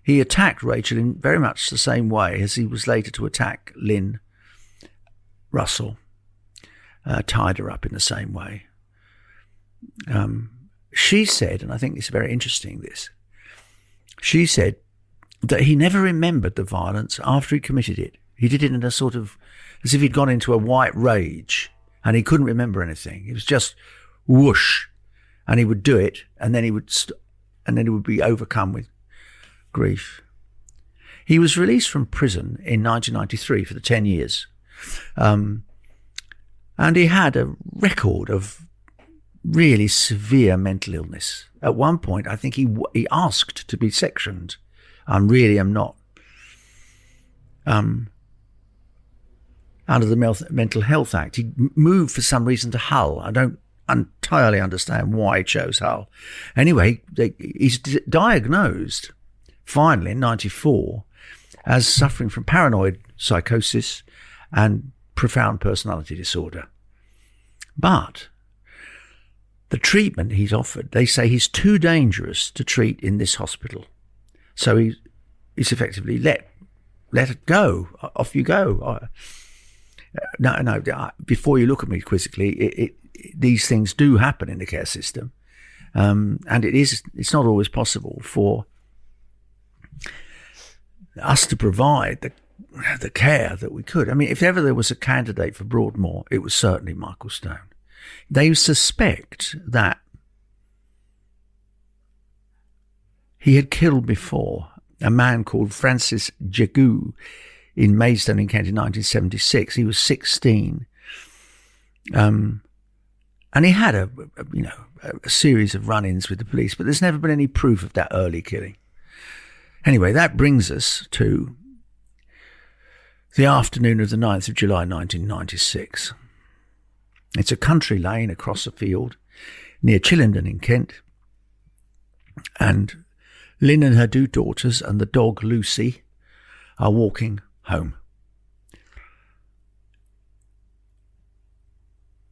He attacked Rachel in very much the same way as he was later to attack Lin Russell, tied her up in the same way. She said, and I think it's very interesting, she said that he never remembered the violence after he committed it. He did it in a sort of, as if he'd gone into a white rage and he couldn't remember anything. It was just whoosh, and he would do it, and then he would be overcome with grief. He was released from prison in 1993 for the 10 years. And he had a record of really severe mental illness. At one point, I think he asked to be sectioned. I really am not. Under the Mental Health Act, he moved for some reason to Hull. I don't entirely understand why he chose Hull. Anyway, he's diagnosed finally in 1994 as suffering from paranoid psychosis and profound personality disorder. But the treatment he's offered, they say he's too dangerous to treat in this hospital. So he's effectively let it go. Off you go. No. Before you look at me quizzically, these things do happen in the care system, and it's not always possible for us to provide the care that we could. I mean, if ever there was a candidate for Broadmoor, it was certainly Michael Stone. They suspect that he had killed before a man called Francis Jagu in Maidstone in Kent in 1976. He was 16. And he had a series of run-ins with the police, but there's never been any proof of that early killing. Anyway, that brings us to the afternoon of the 9th of July 1996. It's a country lane across a field near Chillenden in Kent, and Lynn and her two daughters and the dog Lucy are walking home.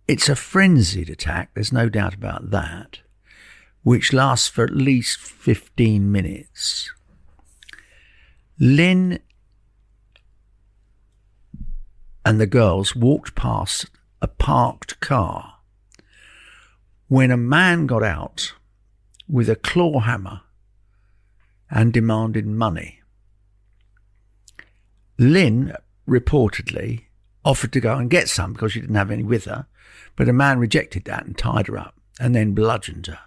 It's a frenzied attack, there's no doubt about that, which lasts for at least 15 minutes. Lynn and the girls walked past a parked car when a man got out with a claw hammer and demanded money. Lynn reportedly offered to go and get some because she didn't have any with her, but a man rejected that and tied her up and then bludgeoned her.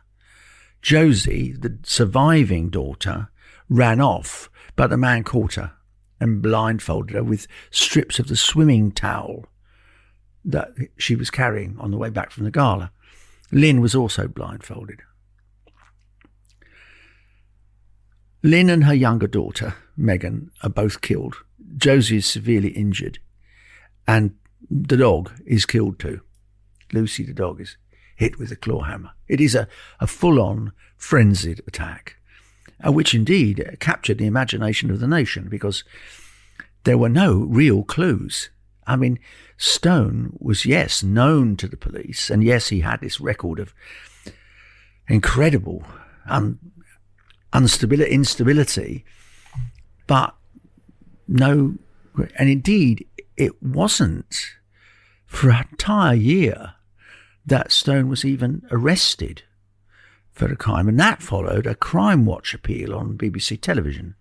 Josie, the surviving daughter, ran off, but the man caught her and blindfolded her with strips of the swimming towel that she was carrying on the way back from the gala. Lynn was also blindfolded. Lynn and her younger daughter, Megan, are both killed. Josie is severely injured, and the dog is killed too. Lucy, the dog, is hit with a claw hammer. It is a full-on frenzied attack, which indeed captured the imagination of the nation because there were no real clues. I mean, Stone was, yes, known to the police, and yes, he had this record of incredible instability, but no, and indeed, it wasn't for an entire year that Stone was even arrested for a crime, and that followed a Crime Watch appeal on BBC television.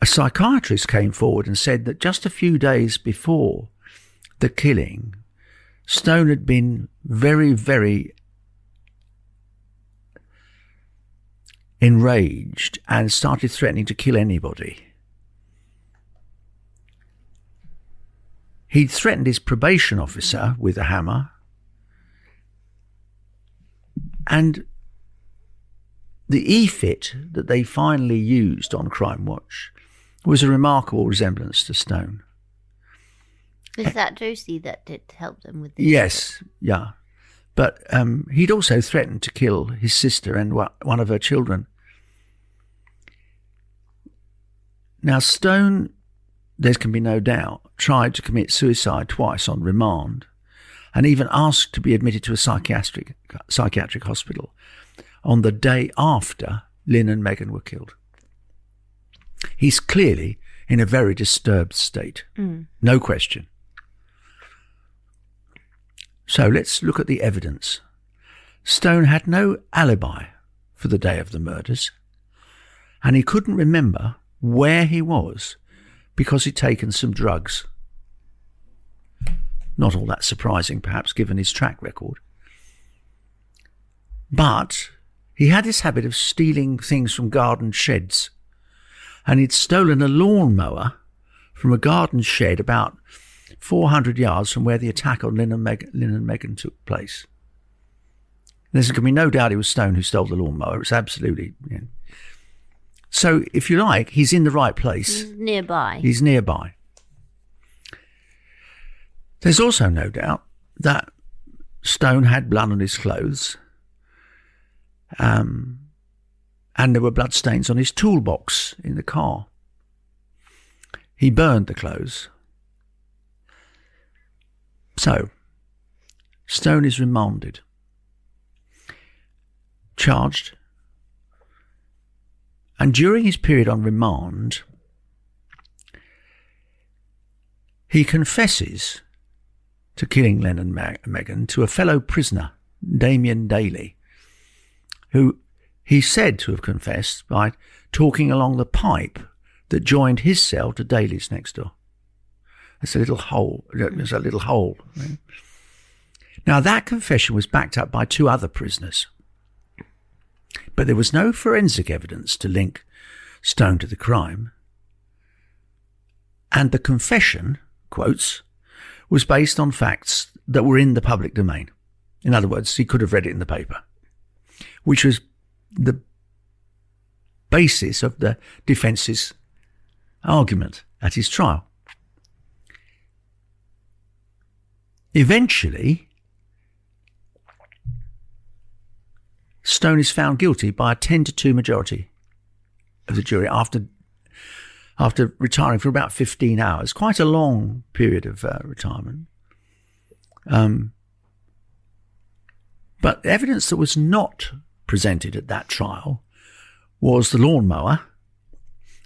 A psychiatrist came forward and said that just a few days before the killing, Stone had been very, very enraged and started threatening to kill anybody. He'd threatened his probation officer with a hammer, and the e-fit that they finally used on Crime Watch was a remarkable resemblance to Stone. Was that Josie that did help them with this? Yes, yeah. But he'd also threatened to kill his sister and one of her children. Now, Stone, there can be no doubt, tried to commit suicide twice on remand and even asked to be admitted to a psychiatric hospital. on the day after Lin and Meghan were killed. He's clearly in a very disturbed state. No question. So let's look at the evidence. Stone had no alibi for the day of the murders, and he couldn't remember where he was because he'd taken some drugs. Not all that surprising, perhaps, given his track record. But he had this habit of stealing things from garden sheds, and he'd stolen a lawnmower from a garden shed about 400 yards from where the attack on Lin and Meghan took place. There's going to be no doubt it was Stone who stole the lawnmower. It's absolutely... So, if you like, he's in the right place. He's nearby. There's also no doubt that Stone had blood on his clothes, and there were blood stains on his toolbox in the car. He burned the clothes. So, Stone is remanded, charged, and during his period on remand, he confesses to killing Lin and Meghan to a fellow prisoner, Damien Daly, who he said to have confessed by talking along the pipe that joined his cell to Daly's next door. There's a little hole. Right? Now, that confession was backed up by two other prisoners, but there was no forensic evidence to link Stone to the crime. And the confession, quotes, was based on facts that were in the public domain. In other words, he could have read it in the paper, which was the basis of the defence's argument at his trial. Eventually, Stone is found guilty by a 10-2 majority of the jury after retiring for about 15 hours, quite a long period of retirement. But evidence that was not presented at that trial was the lawnmower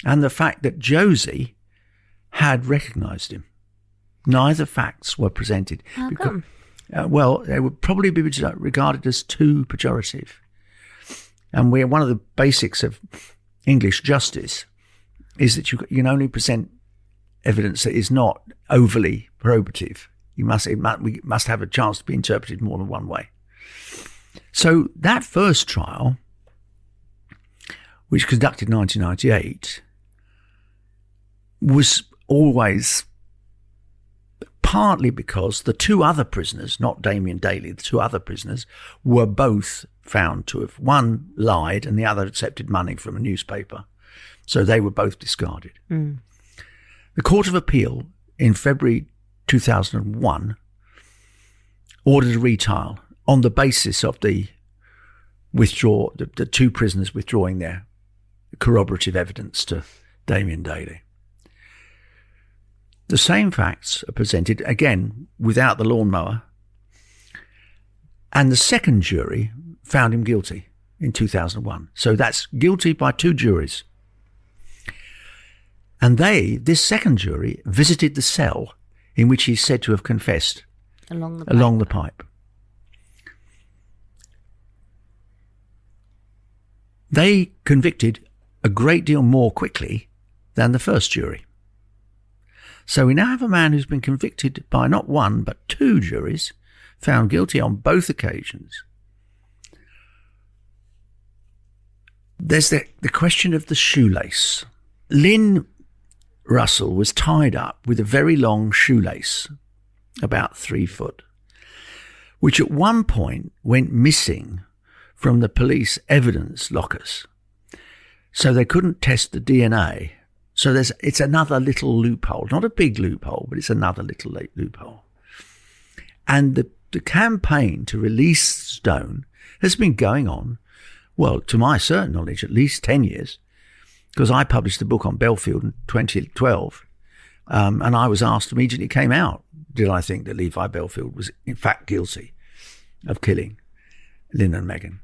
and the fact that Josie had recognised him. Neither facts were presented. How come? Well, they would probably be regarded as too pejorative. And one of the basics of English justice is that you can only present evidence that is not overly probative. We must have a chance to be interpreted more than one way. So that first trial, which was conducted in 1998, was always partly because the two other prisoners, not Damien Daly, the two other prisoners, were both found to have, one lied and the other accepted money from a newspaper. So they were both discarded. The Court of Appeal in February 2001 ordered a retrial on the basis of the two prisoners withdrawing their corroborative evidence to Damien Daly. The same facts are presented, again, without the lawnmower, and the second jury found him guilty in 2001. So that's guilty by two juries. And this second jury, visited the cell in which he's said to have confessed along the pipe. They convicted a great deal more quickly than the first jury. So we now have a man who's been convicted by not one but two juries, found guilty on both occasions. There's the question of the shoelace. Lin Russell was tied up with a very long shoelace, about 3 foot, which at one point went missing from the police evidence lockers. So they couldn't test the DNA. So it's another little loophole, not a big loophole, but it's another little loophole. And the campaign to release Stone has been going on, well, to my certain knowledge, at least 10 years, because I published a book on Belfield in 2012, and I was asked immediately, it came out, did I think that Levi Belfield was in fact guilty of killing Lin and Meghan?